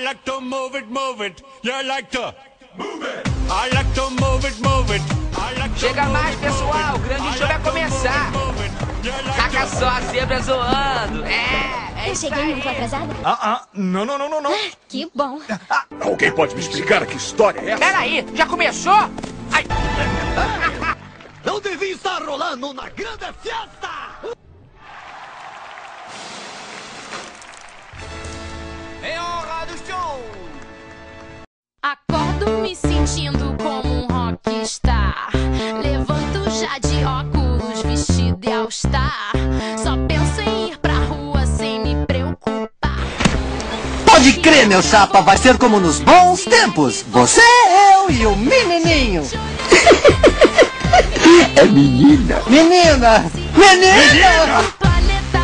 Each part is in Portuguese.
like to move it, move it. You like to move it. I like to move it, move it. Chega mais, pessoal, o grande show vai começar. Saca só a zebra zoando. É Eu isso cheguei, aí. não tô atrasada? Não. Que bom. Alguém pode me explicar que história é essa? Peraí, já começou? Ai. Não devia estar rolando na grande festa! É hora do show! Acordo me sentindo como um rockstar. Levanto já de óculos, vestido e all-star. Só penso em ir pra rua sem me preocupar. Pode crer, meu chapa, vai ser como nos bons tempos. Você, eu e o menininho. É menina. Menina! Menina! O planeta,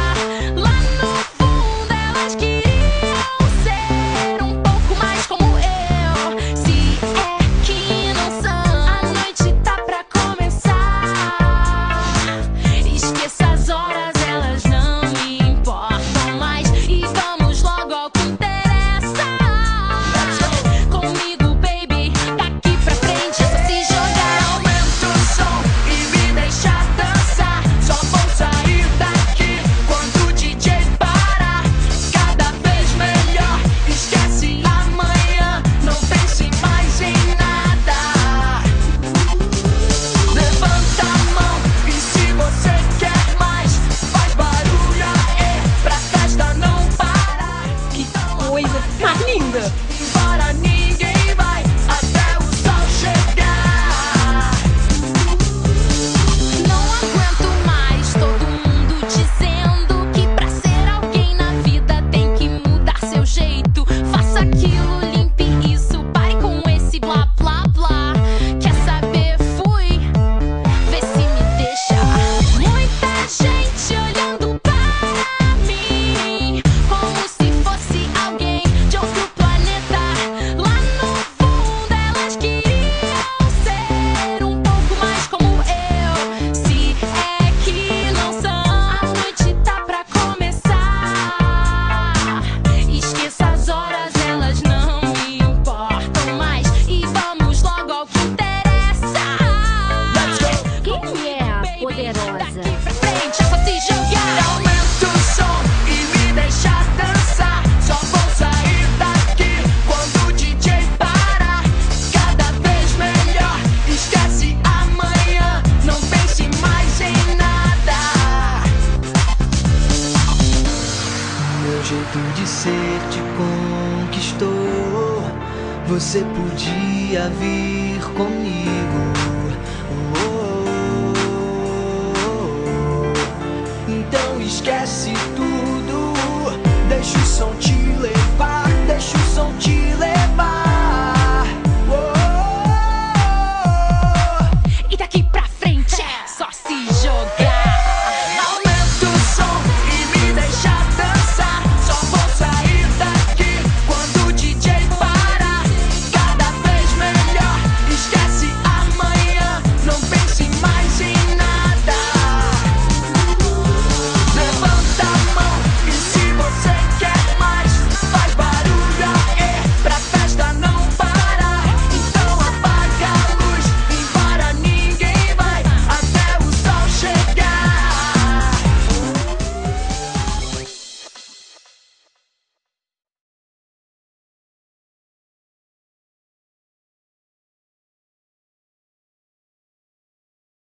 lá no fundo elas queriam ser um pouco mais como eu. Se é que não são, a noite tá pra começar. Esqueça as horas, elas não me importam mais. E vamos logo ao que interessa. Comigo, baby, daqui pra frente é só se jogar. Aumenta o som e me deixa dançar. Só vou sair daqui quando o DJ parar. Cada vez melhor, esquece amanhã. Não pense mais em nada. Levanta a mão e se você quer mais, faz barulho aí pra festa não parar. Que coisa mais linda. Embora ninguém vai até o sol chegar. Não aguento mais todo mundo dizendo que pra ser alguém na vida tem que mudar seu jeito. Faça aquilo, limpe isso, pare com esse blá blá blá. Quer saber? Fui, vê se me deixa. Muita gente olhando para mim como se fosse alguém de outro planeta. Lá no fundo elas queriam ser um pouco mais como eu. Se é que não são, a noite tá pra começar. Esqueça as horas, elas não me importam mais. E vamos logo ao que interessa. Quem é a poderosa? Daqui pra frente é só se jogar. Aumenta o som e me deixa dançar. Só vou sair daqui quando o DJ parar. Cada vez melhor, esquece amanhã. Não pense mais em nada. Meu jeito de ser te conquistou. Você podia vir comigo. Então esquece tudo. Deixa o som te levar.